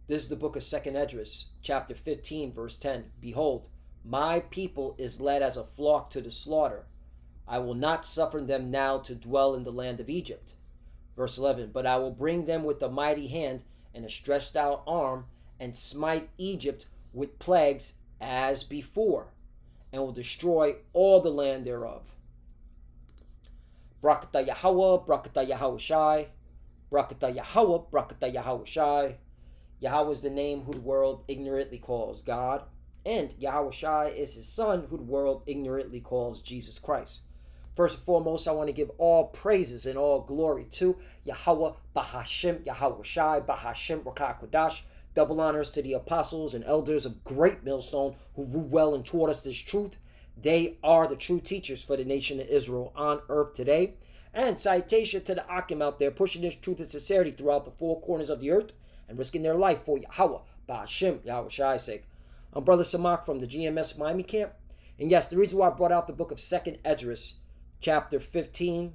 This is the book of Second Esdras, chapter 15, verse 10. Behold, my people is led as a flock to the slaughter. I will not suffer them now to dwell in the land of Egypt. Verse 11. But I will bring them with a mighty hand and a stretched out arm, and smite Egypt with plagues as before, and will destroy all the land thereof. Brakata Yahweh, Brakata Yahweh Shai, Brakata Yahweh, Brakata Yahweh Shai. Yahweh is the name who the world ignorantly calls God, and Yahweh Shai is his son who the world ignorantly calls Jesus Christ. First and foremost, I want to give all praises and all glory to Yahweh Bahashim, Yahweh Shai, Bahashim, Rakah Kodash. Double honors to the apostles and elders of Great Millstone who ruled well and taught us this truth. They are the true teachers for the nation of Israel on earth today. And citation to the Akim out there pushing this truth and sincerity throughout the four corners of the earth and risking their life for Yahweh, Ba'ashim, Yahweh Shai's sake. I'm Brother Samak from the GMS Miami camp. And yes, the reason why I brought out the book of 2nd Esdras, chapter 15,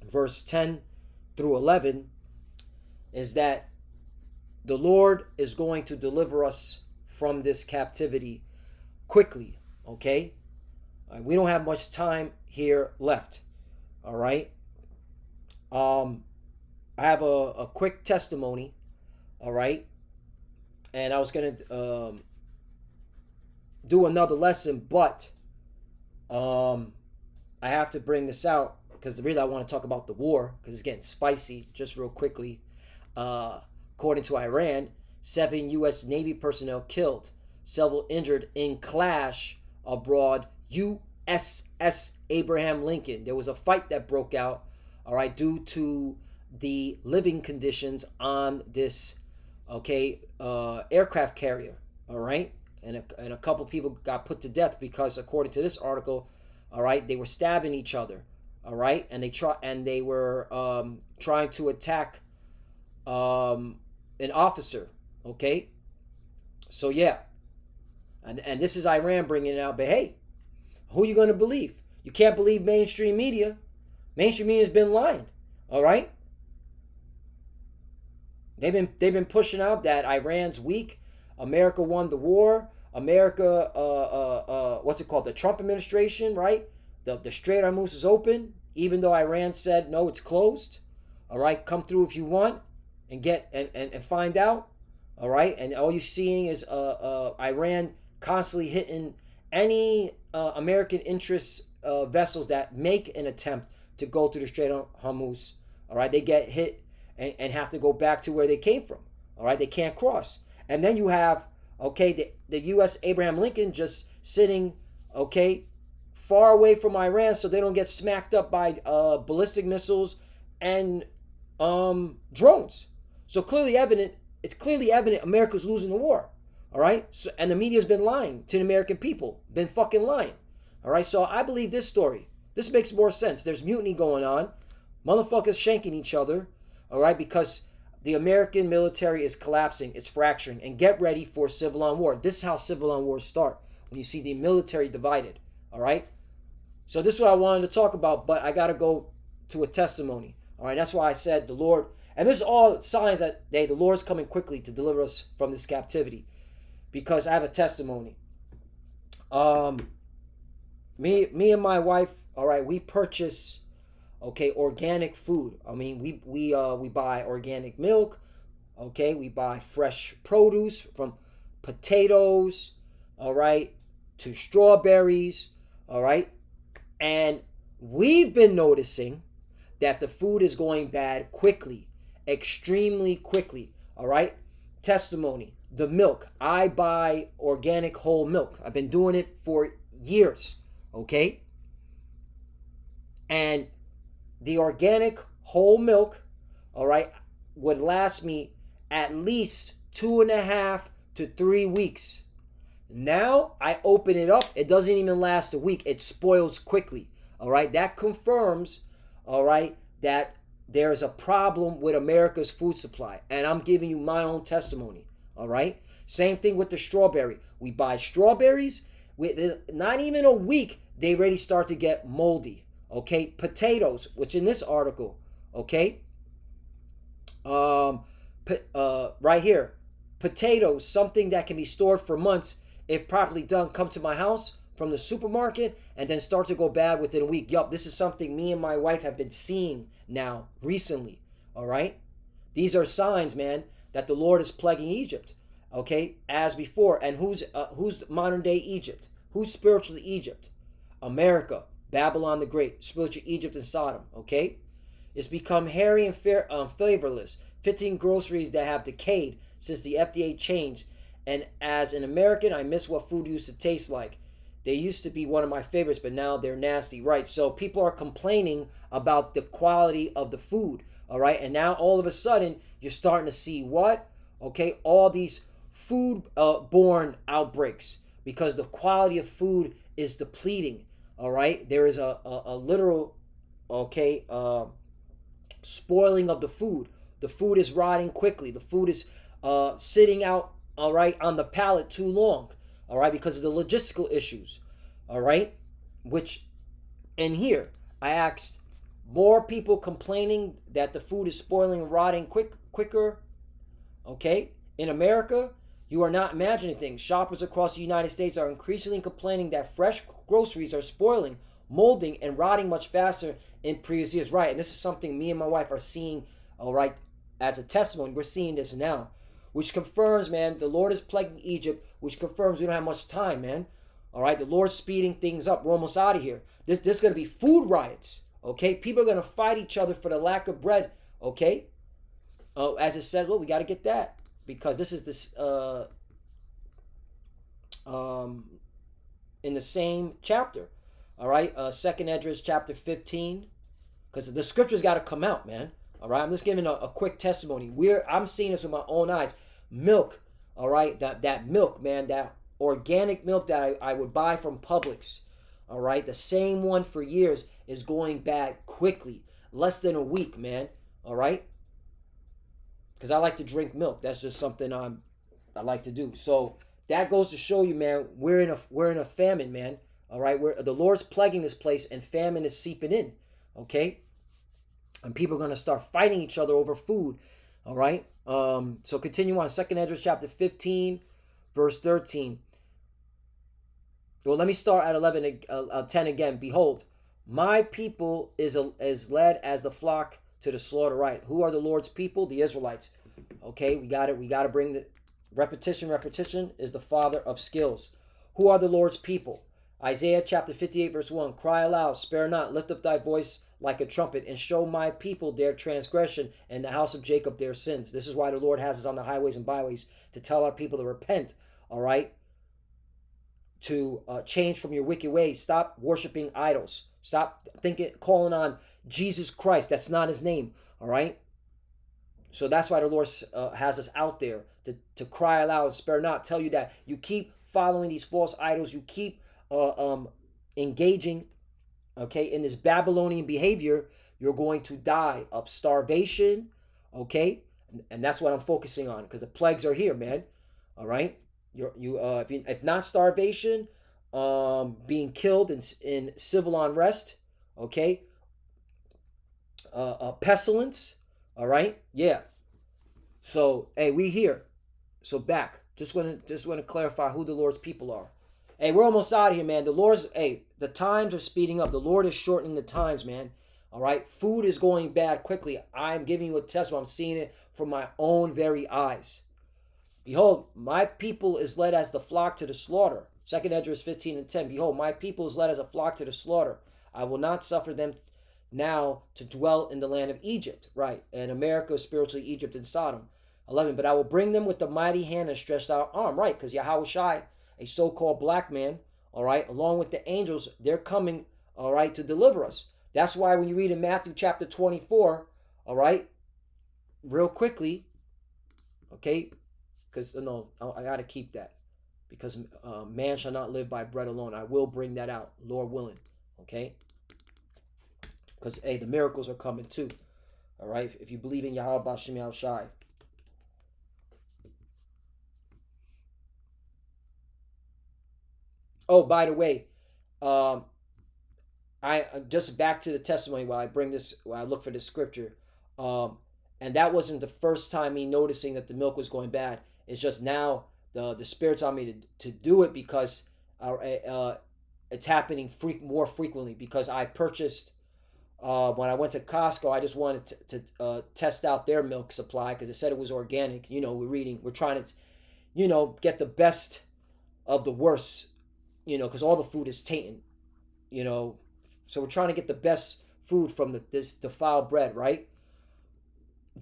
verse 10 through 11, is that the Lord is going to deliver us from this captivity quickly, okay? We don't have much time here left, all right? I have a quick testimony, all right? And I was going to do another lesson, but I have to bring this out because really I want to talk about the war because it's getting spicy. Just real quickly, according to Iran, 7 U.S. Navy personnel killed, several injured in clash abroad. USS Abraham Lincoln. There was a fight that broke out, all right, due to the living conditions on this, okay, aircraft carrier, all right, and a couple people got put to death because, according to this article, all right, they were stabbing each other, all right, and they were trying to attack an officer, okay. So yeah, and this is Iran bringing it out, but hey, who are you going to believe? You can't believe mainstream media. Mainstream media has been lying, all right. They've been pushing out that Iran's weak, America won the war, America, what's it called? The Trump administration, right? The Strait of Hormuz is open, even though Iran said no, it's closed. All right, come through if you want and get and find out. All right, and all you're seeing is Iran constantly hitting any American interest vessels that make an attempt to go through the Strait of Hormuz. All right, they get hit and have to go back to where they came from. All right, they can't cross. And then you have, okay, the U.S. Abraham Lincoln just sitting, okay, far away from Iran so they don't get smacked up by ballistic missiles and drones. So it's clearly evident America's losing the war. All right, so, and the media's been lying to the American people, been fucking lying. All right, so I believe this story. This makes more sense. There's mutiny going on, motherfuckers shanking each other. All right, because the American military is collapsing, it's fracturing, and get ready for civil on war. This is how civil on wars start, when you see the military divided. All right, so this is what I wanted to talk about, but I got to go to a testimony. All right, that's why I said the Lord, and this is all signs that the Lord's coming quickly to deliver us from this captivity, because I have a testimony. Me and my wife, all right, we purchase, okay, organic food. I mean, we buy organic milk, okay, we buy fresh produce from potatoes, all right, to strawberries, all right, and we've been noticing that the food is going bad quickly, extremely quickly, all right. Testimony, the milk, I buy organic whole milk. I've been doing it for years, okay, and the organic whole milk, all right, would last me at least 2.5 to 3 weeks. Now I open it up, it doesn't even last a week. It spoils quickly. All right, that confirms, all right, that there's a problem with America's food supply, and I'm giving you my own testimony. All right, same thing with the strawberry. We buy strawberries, with not even a week, they already start to get moldy. Okay, potatoes, which in this article, okay, right here, potatoes, something that can be stored for months if properly done, come to my house from the supermarket and then start to go bad within a week. Yup, this is something me and my wife have been seeing now recently. All right. These are signs, man, that the Lord is plaguing Egypt. Okay, as before. And who's modern day Egypt? Who's spiritually Egypt? America, Babylon the Great, spiritual Egypt and Sodom. Okay, it's become hairy and flavorless. 15 groceries that have decayed since the FDA changed. And as an American, I miss what food used to taste like. They used to be one of my favorites, but now they're nasty, right? So people are complaining about the quality of the food, all right? And now all of a sudden, you're starting to see what? Okay, all these food-borne outbreaks because the quality of food is depleting, all right? There is a literal, okay, spoiling of the food. The food is rotting quickly. The food is sitting out, all right, on the pallet too long, all right, because of the logistical issues, all right, which in here I asked more people complaining that the food is spoiling and rotting quicker, okay. In America, you are not imagining things. Shoppers across the United States are increasingly complaining that fresh groceries are spoiling, molding, and rotting much faster in previous years, right? And this is something me and my wife are seeing, all right, as a testimony. We're seeing this now, which confirms, man, the Lord is plaguing Egypt, which confirms we don't have much time, man. All right, the Lord's speeding things up. We're almost out of here. There's going to be food riots, okay? People are going to fight each other for the lack of bread, okay? As it says, well, we got to get that because this is this in the same chapter, all right? Second Esdras chapter 15, because the scriptures got to come out, man. All right, I'm just giving a quick testimony. I'm seeing this with my own eyes. Milk, all right, that milk, man, that organic milk that I would buy from Publix, all right, the same one for years is going bad quickly, less than a week, man, all right, because I like to drink milk. That's just something I like to do. So that goes to show you, man, we're in a famine, man, all right. The Lord's plaguing this place, and famine is seeping in, okay. And people are going to start fighting each other over food. All right. So continue on. Second Esdras chapter 15, verse 13. Well, let me start at 10 again. Behold, my people is led as the flock to the slaughter. Right. Who are the Lord's people? The Israelites. Okay. We got it. We got to bring the repetition. Repetition is the father of skills. Who are the Lord's people? Isaiah chapter 58, verse 1. Cry aloud, spare not, lift up thy voice like a trumpet, and show my people their transgression, and the house of Jacob their sins. This is why the Lord has us on the highways and byways, to tell our people to repent, all right? To change from your wicked ways. Stop worshiping idols. Stop calling on Jesus Christ. That's not his name, all right? So that's why the Lord has us out there, to cry aloud, spare not, tell you that you keep following these false idols, you keep engaging, okay, in this Babylonian behavior, you're going to die of starvation, okay, and that's what I'm focusing on, because the plagues are here, man. All right, if not starvation, being killed in civil unrest, okay, pestilence, all right, yeah. So hey, we here. So back. Just want to clarify who the Lord's people are. Hey, we're almost out of here, man. The times are speeding up. The Lord is shortening the times, man. All right. Food is going bad quickly. I'm giving you a testimony. I'm seeing it from my own very eyes. Behold, my people is led as the flock to the slaughter. 2 Esdras 15 and 10. Behold, my people is led as a flock to the slaughter. I will not suffer them now to dwell in the land of Egypt. Right. And America is spiritually Egypt and Sodom. 11. But I will bring them with the mighty hand and stretched out arm. Right. Because Yahushua, a so-called black man, all right, along with the angels, they're coming, all right, to deliver us. That's why when you read in Matthew chapter 24, all right, real quickly, okay, because, no, I got to keep that, because man shall not live by bread alone. I will bring that out, Lord willing, okay, because, hey, the miracles are coming too, all right, if you believe in Yahweh B'Shem Yahushai. Oh, by the way, I just back to the testimony while I look for the scripture. And that wasn't the first time me noticing that the milk was going bad. It's just now the spirit's on me to do it because it's happening more frequently because I purchased when I went to Costco. I just wanted to test out their milk supply because it said it was organic. We're trying to, get the best of the worst, because all the food is tainted, so we're trying to get the best food from this defiled bread, right?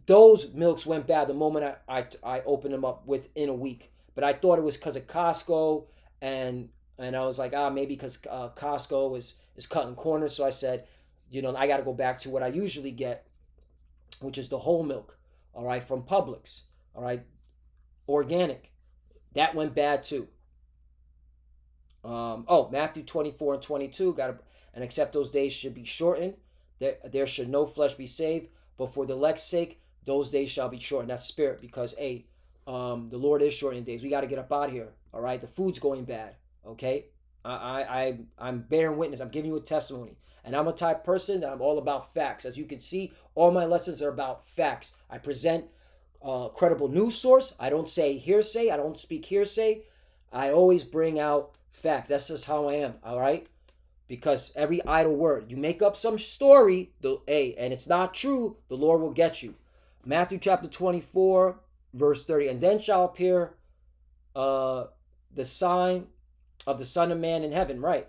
Those milks went bad the moment I opened them up within a week. But I thought it was because of Costco, and I was like, maybe because Costco is cutting corners. So I said, I got to go back to what I usually get, which is the whole milk, all right, from Publix, all right, organic. That went bad too. Matthew 24 and 22, and except those days should be shortened, there should no flesh be saved, but for the elect's sake, those days shall be shortened. That's spirit, because the Lord is shortening days. We got to get up out of here. All right, the food's going bad. Okay, I'm bearing witness. I'm giving you a testimony, and I'm a type of person that I'm all about facts. As you can see, all my lessons are about facts. I present credible news source. I don't say hearsay. I don't speak hearsay. I always bring out fact. That's just how I am. All right. Because every idle word, you make up some story, and it's not true, the Lord will get you. Matthew chapter 24, verse 30. And then shall appear the sign of the Son of Man in heaven, right?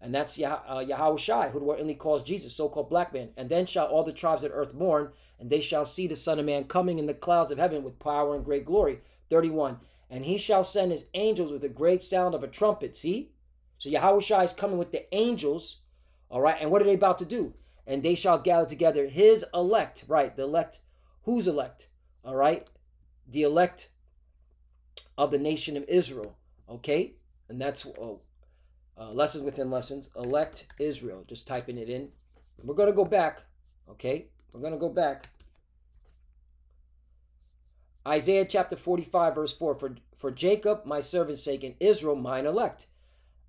And that's Yahushai, who the word inly calls Jesus, so-called black man. And then shall all the tribes of earth mourn, and they shall see the Son of Man coming in the clouds of heaven with power and great glory. 31. And he shall send his angels with a great sound of a trumpet. See? So Yahushua is coming with the angels, all right? And what are they about to do? And they shall gather together his elect, right? The elect, whose elect? All right? The elect of the nation of Israel, okay? And that's lessons within lessons. Elect Israel, just typing it in. We're going to go back, okay? We're going to go back. Isaiah chapter 45, verse 4. For Jacob, my servant's sake, and Israel, mine elect.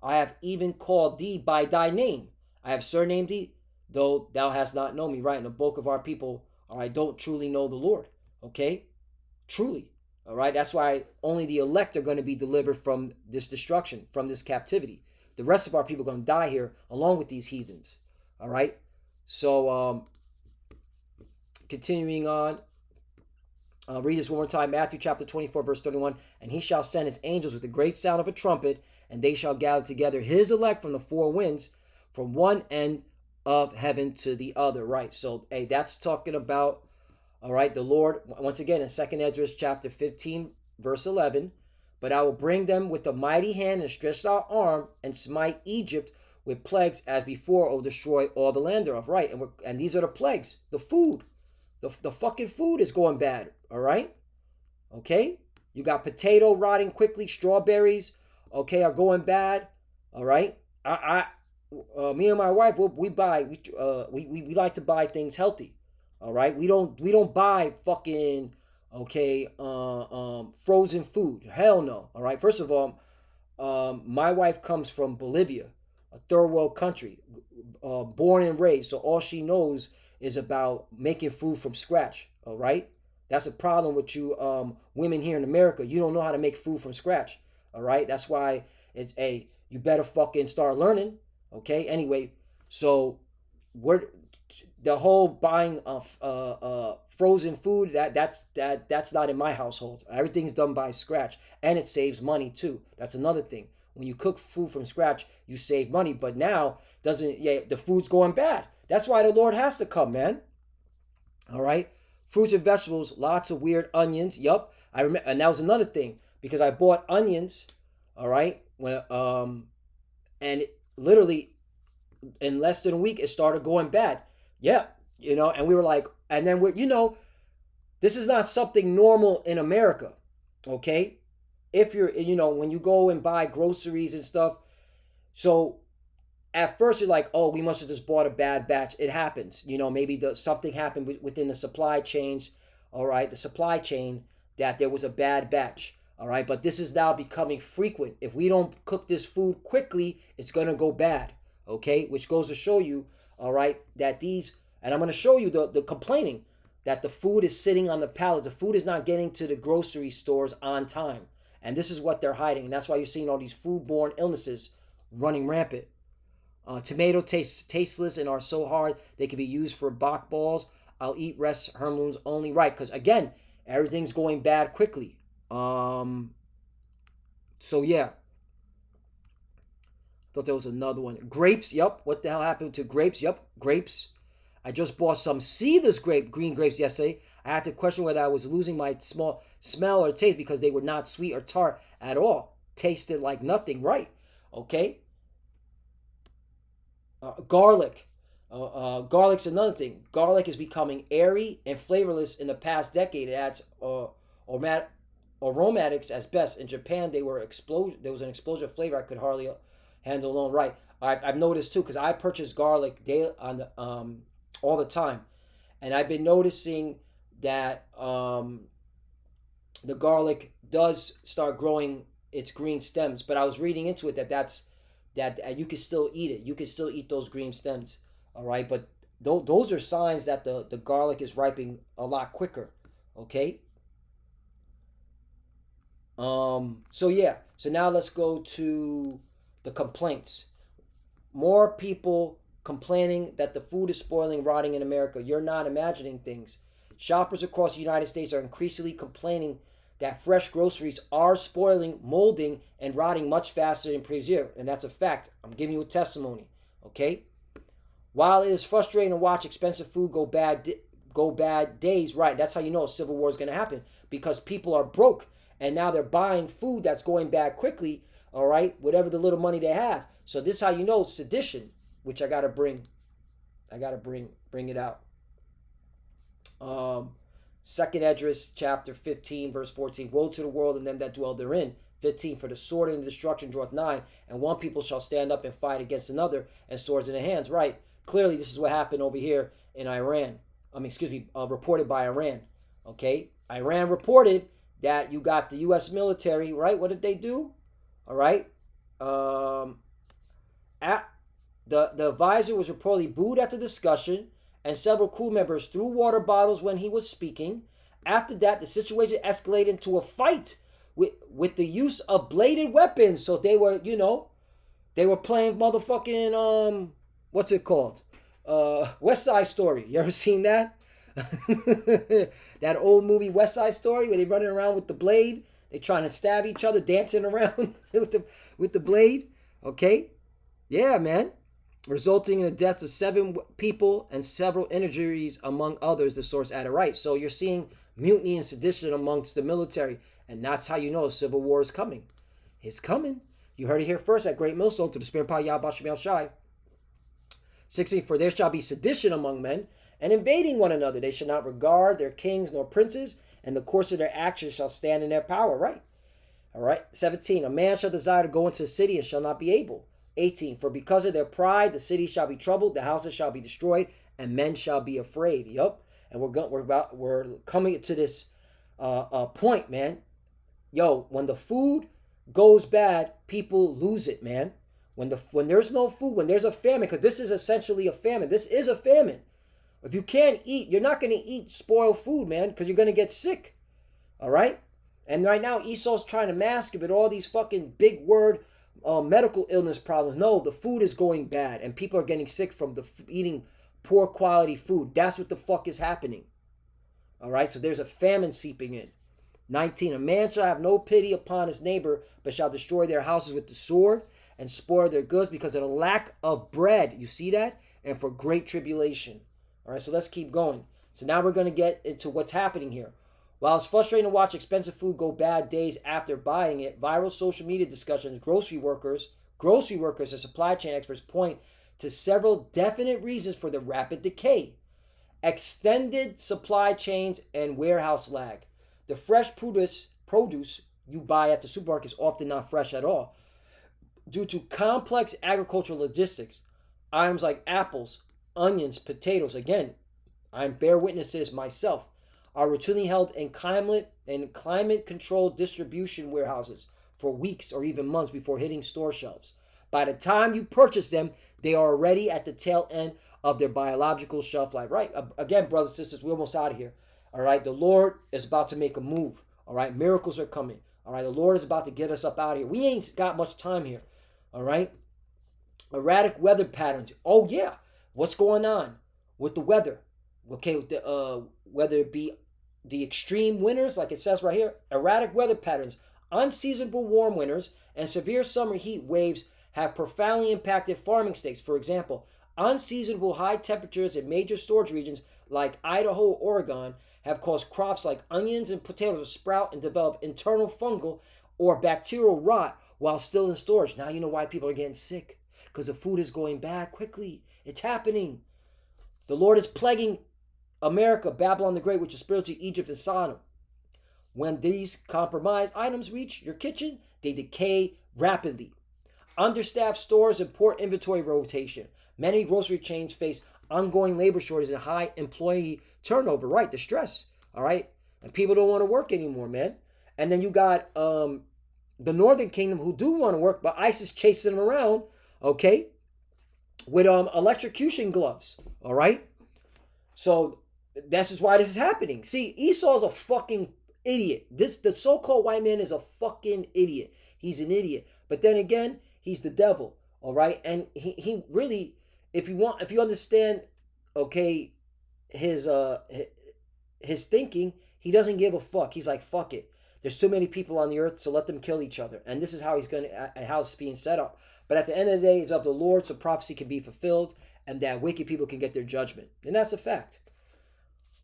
I have even called thee by thy name. I have surnamed thee, though thou hast not known me. Right? In the bulk of our people, all right, don't truly know the Lord. Okay? Truly. All right? That's why only the elect are going to be delivered from this destruction, from this captivity. The rest of our people are going to die here along with these heathens. All right? So, continuing on. Read this one more time. Matthew chapter 24, verse 31. And he shall send his angels with the great sound of a trumpet, and they shall gather together his elect from the four winds, from one end of heaven to the other. Right. So, hey, that's talking about, all right, the Lord, once again, in 2nd Ezra chapter 15, verse 11. But I will bring them with a mighty hand and stretched out arm, and smite Egypt with plagues as before, or destroy all the land thereof. Right. And these are the plagues, the food. The fucking food is going bad, all right? Okay? You got potato rotting quickly, strawberries, okay, are going bad, all right? Me and my wife, we like to buy things healthy, all right? We don't buy fucking, okay, frozen food. Hell no, all right? First of all, my wife comes from Bolivia, a third world country, born and raised, so all she knows is about making food from scratch, all right? That's a problem with you women here in America. You don't know how to make food from scratch, all right? That's why it's you better fucking start learning, okay? Anyway, so the whole buying of frozen food, that's not in my household. Everything's done by scratch, and it saves money too. That's another thing. When you cook food from scratch, you save money, but now the food's going bad. That's why the Lord has to come, man. All right. Fruits and vegetables, lots of weird onions. Yup. I remember, and that was another thing because I bought onions. All right. And literally in less than a week, it started going bad. Yeah. And we were like, and then this is not something normal in America. Okay. If you're, when you go and buy groceries and stuff. So at first you're like, oh, we must have just bought a bad batch. It happens. Maybe something happened within the supply chains, all right, the supply chain, that there was a bad batch, all right? But this is now becoming frequent. If we don't cook this food quickly, it's going to go bad, okay? Which goes to show you, all right, that and I'm going to show you the complaining. that the food is sitting on the pallet. The food is not getting to the grocery stores on time. And this is what they're hiding. And that's why you're seeing all these foodborne illnesses running rampant. Tomato tastes tasteless and are so hard they can be used for bach balls. I'll eat rest heirlooms only. Right, because again, everything's going bad quickly. So yeah. Thought there was another one. Grapes, yep. What the hell happened to grapes? Yep, grapes. I just bought some seedless green grapes yesterday. I had to question whether I was losing my small smell or taste because they were not sweet or tart at all. Tasted like nothing, right? Okay. Garlic. Garlic's another thing. Garlic is becoming airy and flavorless in the past decade. It adds aromatics as best. In Japan, there was an explosion of flavor I could hardly handle alone. Right. I've noticed too because I purchase garlic daily on the all the time, and I've been noticing that the garlic does start growing its green stems. But I was reading into it that you can still eat it. You can still eat those green stems. All right, but those are signs that the garlic is ripening a lot quicker. Okay. So yeah. So now let's go to the complaints. More people complaining that the food is spoiling, rotting in America. You're not imagining things. Shoppers across the United States are increasingly complaining that fresh groceries are spoiling, molding, and rotting much faster than previous year. And that's a fact. I'm giving you a testimony. Okay? While it is frustrating to watch expensive food go bad days, right, that's how you know a civil war is going to happen. Because people are broke. And now they're buying food that's going bad quickly. All right? Whatever the little money they have. So this is how you know sedition. Which I gotta bring it out. Second Esdras chapter 15 verse 14. Woe to the world and them that dwell therein. 15. For the sword and the destruction draweth nigh, and one people shall stand up and fight against another, and swords in their hands. Right. Clearly, this is what happened over here in Iran. Reported by Iran. Okay. Iran reported that you got the U.S. military. Right. What did they do? All right. The advisor was reportedly booed at the discussion, and several crew members threw water bottles when he was speaking. After that, the situation escalated into a fight with the use of bladed weapons. So they were playing motherfucking what's it called? West Side Story. You ever seen that? That old movie West Side Story where they running around with the blade, they trying to stab each other, dancing around with the blade. Okay, yeah, man. Resulting in the deaths of 7 people and several injuries among others, the source added. Right, so you're seeing mutiny and sedition amongst the military, and that's how you know a civil war is coming. It's coming. You heard it here first at Great Millstone through the Spirit Power Yahweh Shem Shai. 16, for there shall be sedition among men, and invading one another. They shall not regard their kings nor princes, and the course of their actions shall stand in their power. Right. All right. 17, a man shall desire to go into a city and shall not be able. 18, for because of their pride, the city shall be troubled, the houses shall be destroyed, and men shall be afraid. Yup. And we're coming to this point, man. Yo, when the food goes bad, people lose it, man. When there's no food, when there's a famine, because this is essentially a famine. This is a famine. If you can't eat, you're not going to eat spoiled food, man, because you're going to get sick. All right? And right now, Esau's trying to mask it with all these fucking big word medical illness problems. No, the food is going bad, and people are getting sick from eating poor quality food. That's what the fuck is happening. All right? So there's a famine seeping in. 19, a man shall have no pity upon his neighbor, but shall destroy their houses with the sword and spoil their goods because of the lack of bread. You see that? And for great tribulation. All right, so let's keep going. So now we're going to get into what's happening here. While it's frustrating to watch expensive food go bad days after buying it, viral social media discussions, grocery workers, and supply chain experts point to several definite reasons for the rapid decay. Extended supply chains and warehouse lag. The fresh produce you buy at the supermarket is often not fresh at all due to complex agricultural logistics. Items like apples, onions, potatoes, again, I'm bear witness to this myself, are routinely held in climate controlled distribution warehouses for weeks or even months before hitting store shelves. By the time you purchase them, they are already at the tail end of their biological shelf life, right? Again, brothers and sisters, we're almost out of here. All right, the Lord is about to make a move. All right, miracles are coming. All right, the Lord is about to get us up out of here. We ain't got much time here. All right, erratic weather patterns. Oh yeah, what's going on with the weather? Okay, with the whether it be the extreme winters, like it says right here, erratic weather patterns, unseasonable warm winters, and severe summer heat waves have profoundly impacted farming states. For example, unseasonable high temperatures in major storage regions like Idaho or Oregon have caused crops like onions and potatoes to sprout and develop internal fungal or bacterial rot while still in storage. Now you know why people are getting sick, because the food is going bad quickly. It's happening. The Lord is plaguing America, Babylon the Great, which is spiritually Egypt and Sodom. When these compromised items reach your kitchen, they decay rapidly. Understaffed stores and poor inventory rotation. Many grocery chains face ongoing labor shortages and high employee turnover, right? The stress, all right? And people don't want to work anymore, man. And then you got the Northern Kingdom who do want to work, but ISIS chasing them around, okay, with electrocution gloves, all right? So this is why this is happening. See, Esau's a fucking idiot. The so-called white man is a fucking idiot. He's an idiot. But then again, he's the devil, all right? And he really, if you understand, okay, his thinking, he doesn't give a fuck. He's like, fuck it. There's too many people on the earth, so let them kill each other. And this is how how it's being set up. But at the end of the day, it's of the Lord, so prophecy can be fulfilled, and that wicked people can get their judgment. And that's a fact.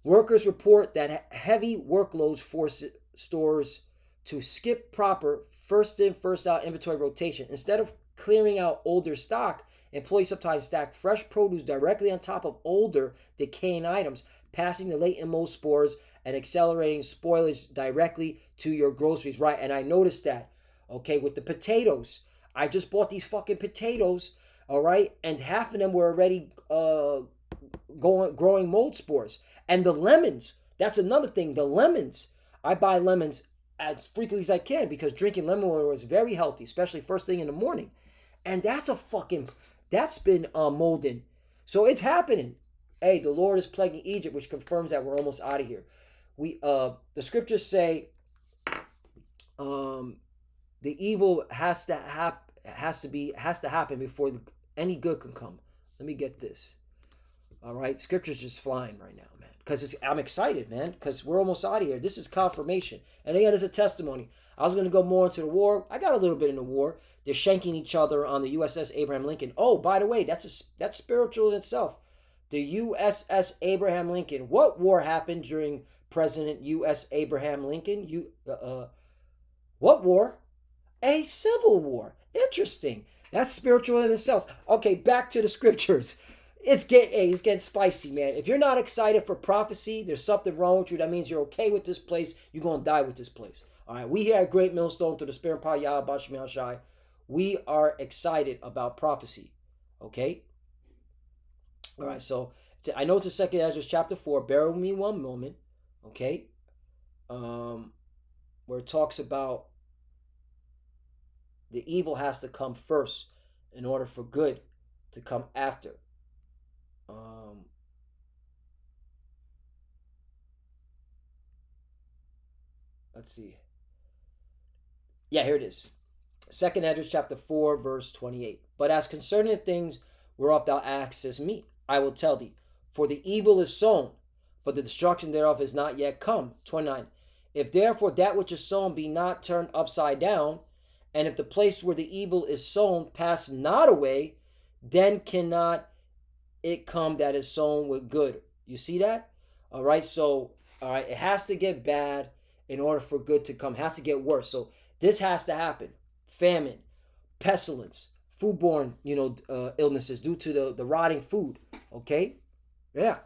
Workers report that heavy workloads force stores to skip proper first in, first out inventory rotation. Instead of clearing out older stock, employees sometimes stack fresh produce directly on top of older, decaying items, passing the latent mold spores and accelerating spoilage directly to your groceries. Right, and I noticed that, okay, with the potatoes. I just bought these fucking potatoes, all right, and half of them were already growing mold spores. And the lemons, that's another thing. The lemons, I buy lemons as frequently as I can because drinking lemon water is very healthy, especially first thing in the morning. And that's been molding. So it's happening. Hey, the Lord is plaguing Egypt, which confirms that we're almost out of here. The scriptures say the evil has to happen before any good can come. Let me get this. All right, scripture's just flying right now, man. Because I'm excited, man. Because we're almost out of here. This is confirmation, and again, it's a testimony. I was going to go more into the war. I got a little bit in the war. They're shanking each other on the USS Abraham Lincoln. Oh, by the way, that's spiritual in itself. The USS Abraham Lincoln. What war happened during President U.S. Abraham Lincoln? What war? A civil war. Interesting. That's spiritual in itself. Okay, back to the scriptures. It's getting spicy, man. If you're not excited for prophecy, there's something wrong with you. That means you're okay with this place. You're going to die with this place. All right, we here at Great Millstone, through the Spirit and Power Yahweh Bashmi Shai, we are excited about prophecy. Okay? All right, so I know it's the 2nd Ezra chapter 4. Bear with me one moment. Okay? Where it talks about the evil has to come first in order for good to come after. Let's see. Yeah, here it is. 2nd Ezra chapter 4, verse 28. But as concerning the things whereof thou askest me, I will tell thee. For the evil is sown, but the destruction thereof is not yet come. 29. If therefore that which is sown be not turned upside down, and if the place where the evil is sown pass not away, then cannot it come that is sown with good. You see that? All right, so, all right, it has to get bad in order for good to come. It has to get worse. So this has to happen. Famine, pestilence, foodborne, illnesses due to the rotting food. Okay? Yeah.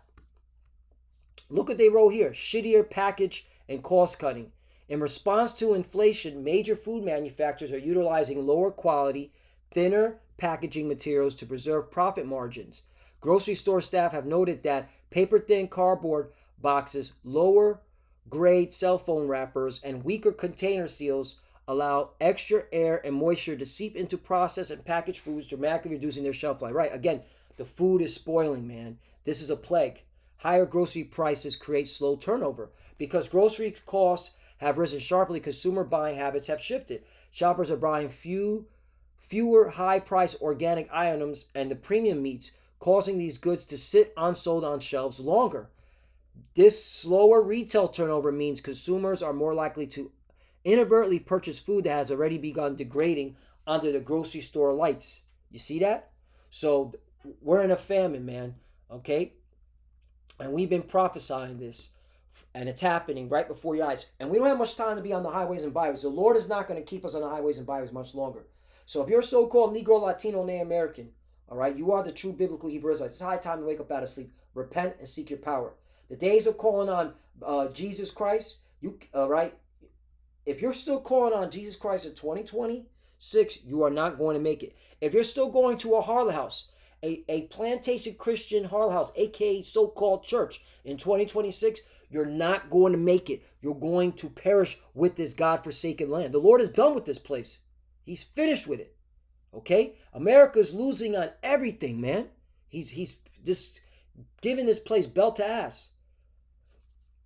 Look what they wrote here. Shittier package and cost cutting. In response to inflation, major food manufacturers are utilizing lower quality, thinner packaging materials to preserve profit margins. Grocery store staff have noted that paper-thin cardboard boxes, lower grade cell phone wrappers, and weaker container seals allow extra air and moisture to seep into processed and packaged foods, dramatically reducing their shelf life. Right, again, the food is spoiling, man. This is a plague. Higher grocery prices create slow turnover. Because grocery costs have risen sharply, consumer buying habits have shifted. Shoppers are buying fewer high-priced organic items and the premium meats, causing these goods to sit unsold on shelves longer. This slower retail turnover means consumers are more likely to inadvertently purchase food that has already begun degrading under the grocery store lights. You see that? So we're in a famine, man. Okay? And we've been prophesying this. And it's happening right before your eyes. And we don't have much time to be on the highways and byways. The Lord is not going to keep us on the highways and byways much longer. So if you're a so-called Negro, Latino, Native American, all right, you are the true biblical Hebrew Israelites. It's high time to wake up out of sleep. Repent and seek your power. The days of calling on Jesus Christ, right? If you're still calling on Jesus Christ in 2026, you are not going to make it. If you're still going to a harlot house, a plantation Christian harlot house, aka so-called church, in 2026, you're not going to make it. You're going to perish with this God-forsaken land. The Lord is done with this place. He's finished with it. Okay? America's losing on everything, man. He's just giving this place belt to ass.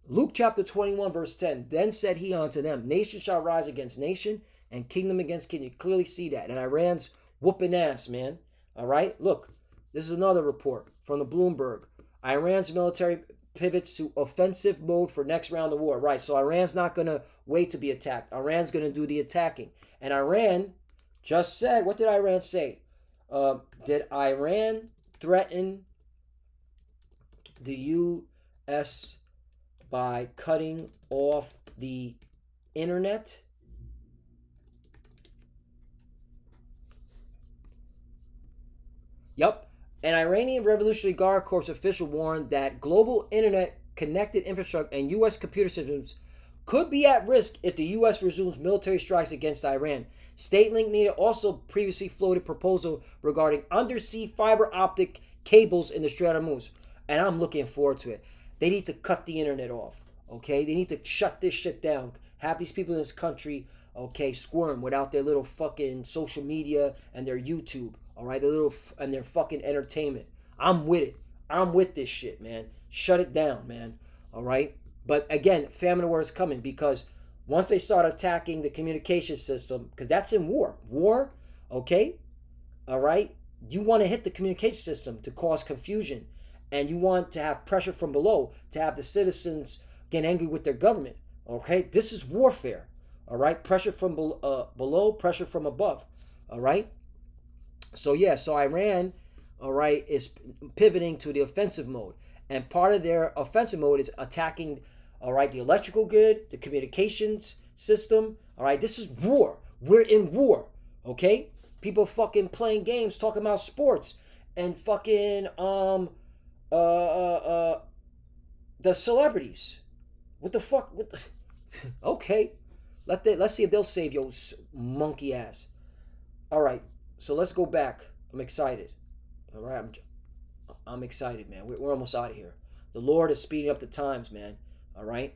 Luke chapter 21, verse 10. Then said he unto them, nation shall rise against nation, and kingdom against kingdom. You clearly see that. And Iran's whooping ass, man. All right? Look, this is another report from the Bloomberg. Iran's military pivots to offensive mode for next round of war. Right, so Iran's not going to wait to be attacked. Iran's going to do the attacking. And Iran just said, what did Iran say? Did Iran threaten the U.S. by cutting off the internet? Yep. An Iranian Revolutionary Guard Corps official warned that global internet connected infrastructure and U.S. computer systems could be at risk if the U.S. resumes military strikes against Iran. State-linked media also previously floated proposal regarding undersea fiber optic cables in the Strait of Hormuz. And I'm looking forward to it. They need to cut the internet off, okay? They need to shut this shit down. Have these people in this country, okay, squirm without their little fucking social media and their YouTube, all right? And their fucking entertainment. I'm with it. I'm with this shit, man. Shut it down, man, all right? But again, famine war is coming because once they start attacking the communication system, because that's in war. War, okay, all right? You want to hit the communication system to cause confusion. And you want to have pressure from below to have the citizens get angry with their government. Okay, this is warfare. All right, pressure from below, pressure from above. All right. So yeah, so Iran, all right, is pivoting to the offensive mode, and part of their offensive mode is attacking, all right, the electrical grid, the communications system. All right, this is war. We're in war. Okay, people fucking playing games, talking about sports, and fucking the celebrities. What the fuck? Okay, let's see if they'll save your monkey ass. All right, so let's go back. I'm excited. All right, I'm excited, man. We're almost out of here. The Lord is speeding up the times, man. All right.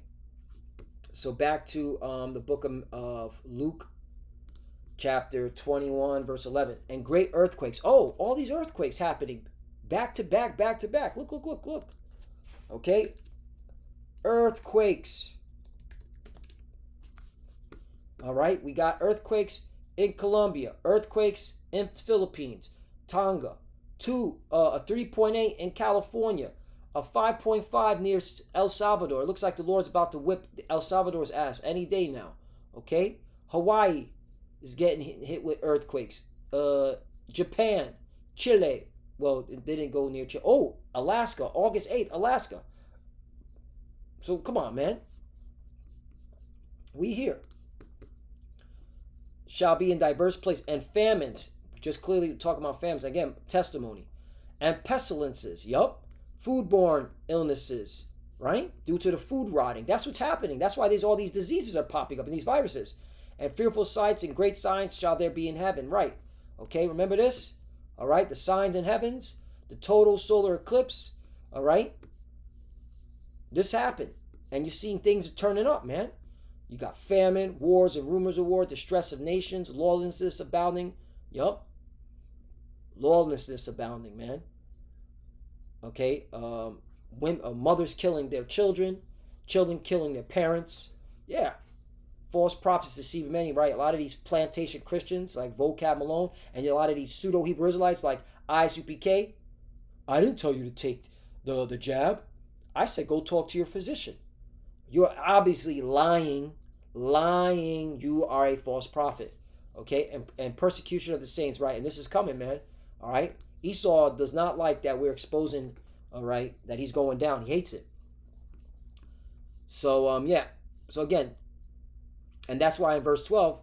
So back to the book of Luke, chapter 21, verse 11. And great earthquakes. Oh, all these earthquakes happening back to back, back to back. Look. Okay? Earthquakes. All right? We got earthquakes in Colombia, earthquakes in Philippines, Tonga, a 3.8 in California, a 5.5 near El Salvador. It looks like the Lord's about to whip El Salvador's ass any day now. Okay? Hawaii is getting hit with earthquakes. Japan, Chile. Well, they didn't go near Chile. Oh, Alaska, August 8th, Alaska. So come on, man. We here. Shall be in diverse places, and famines. Just clearly talking about famines. Again, testimony. And pestilences. Yup. Foodborne illnesses. Right? Due to the food rotting. That's what's happening. That's why all these diseases are popping up and these viruses. And fearful sights and great signs shall there be in heaven. Right. Okay, remember this? All right, the signs in heavens, the total solar eclipse, all right? This happened, and you're seeing things turning up, man. You got famine, wars and rumors of war, distress of nations, lawlessness abounding. Yup. Lawlessness abounding, man. Okay. Mothers killing their children, children killing their parents. Yeah. False prophets deceive many, right? A lot of these plantation Christians like Vocab Malone and a lot of these pseudo Hebrew Israelites like ISUPK. I didn't tell you to take the jab. I said go talk to your physician. You're obviously lying. You are a false prophet. Okay? And persecution of the saints, right? And this is coming, man. All right? Esau does not like that we're exposing, all right, that he's going down. He hates it. So, yeah. So, again, and that's why in verse 12,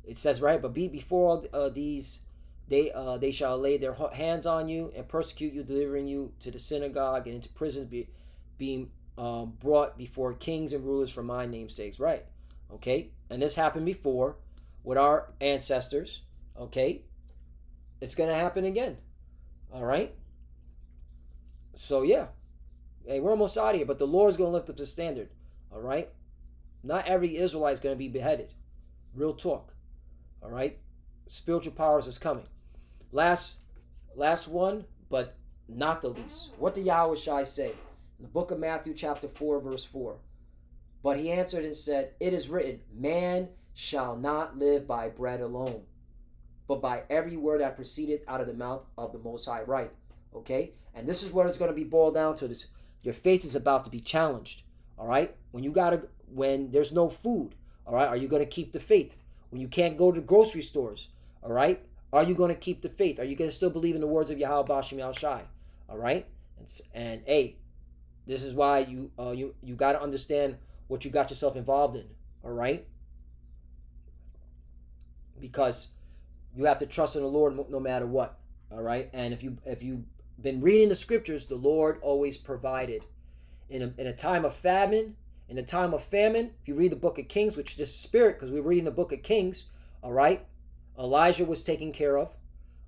it says, right, but be before these, they shall lay their hands on you and persecute you, delivering you to the synagogue and into prisons, being brought before kings and rulers for my name's sakes, right? Okay, and this happened before with our ancestors. Okay, it's going to happen again. All right. So yeah, hey, we're almost out of here, but the Lord's going to lift up the standard. All right. Not every Israelite is going to be beheaded. Real talk. All right. Spiritual powers is coming. Last one, but not the least. What did Yahushua say? In the book of Matthew chapter 4, verse 4. But he answered and said, it is written, man shall not live by bread alone, but by every word that proceeded out of the mouth of the Most High. Right. Okay. And this is what it's going to be boiled down to. This, your faith is about to be challenged. All right. When there's no food, all right, are you going to keep the faith? When you can't go to grocery stores, all right, are you going to keep the faith? Are you going to still believe in the words of Yahweh Bashem Yahushai? All right, and hey, this is why you got to understand what you got yourself involved in. All right, because you have to trust in the Lord no matter what. All right, and if you've been reading the scriptures, the Lord always provided in a time of famine. In a time of famine, if you read the book of Kings, which this spirit, because we're reading the book of Kings, all right, Elijah was taken care of.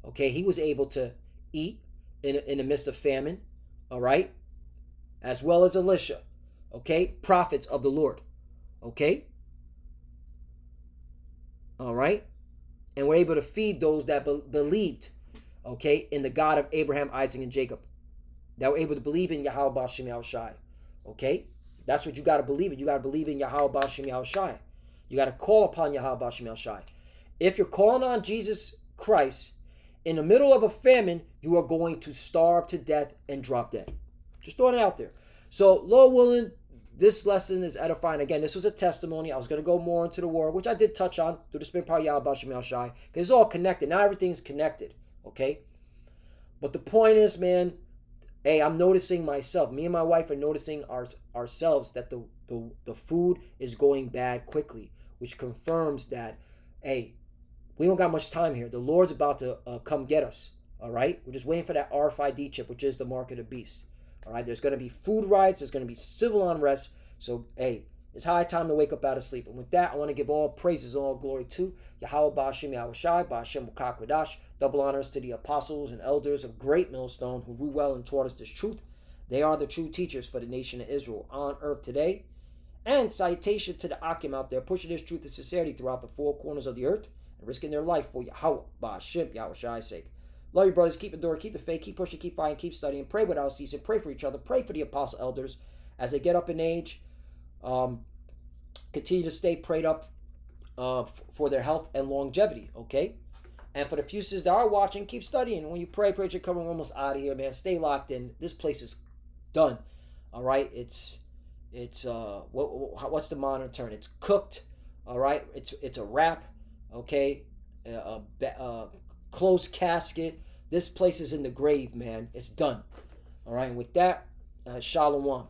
Okay, he was able to eat in the midst of famine, all right, as well as Elisha, okay, prophets of the Lord, okay, all right, and we're able to feed those that believed, okay, in the God of Abraham, Isaac, and Jacob, that were able to believe in Yahweh Bashem Yahushai, okay. That's what you got to believe in. You got to believe in Yahweh Bashem Yahushai. You got to call upon Yahweh Bashem Yahushai. If you're calling on Jesus Christ in the middle of a famine, you are going to starve to death and drop dead. Just throwing it out there. So, Lord willing, this lesson is edifying. Again, this was a testimony. I was going to go more into the word, which I did touch on through the spirit power of Yahweh Bashem Yahushai, because it's all connected. Now everything's connected. Okay? But the point is, man, hey, I'm noticing myself. Me and my wife are noticing ourselves that the food is going bad quickly, which confirms that, hey, we don't got much time here. The Lord's about to come get us. All right? We're just waiting for that RFID chip, which is the mark of the beast. All right? There's going to be food riots. There's going to be civil unrest. So, hey, it's high time to wake up out of sleep. And with that, I want to give all praises and all glory to Yahweh Bashem Yahushai, Bashem Mukakwadash. Double honors to the apostles and elders of Great Millstone who grew well and taught us this truth. They are the true teachers for the nation of Israel on earth today. And citation to the Akim out there pushing this truth and sincerity throughout the four corners of the earth and risking their life for Yahweh Bashem Yahushai's sake. Love you, brothers. Keep enduring, keep the faith, keep pushing, keep fighting, keep studying. Pray without ceasing. Pray for each other. Pray for the apostle elders as they get up in age. Continue to stay prayed up for their health and longevity, okay? And for the few sisters that are watching, keep studying. When you pray you're coming almost out of here, man. Stay locked in. This place is done, all right? It's what's the modern term? It's cooked, all right? It's a wrap, okay? Closed casket. This place is in the grave, man. It's done, all right? And with that, Shalom.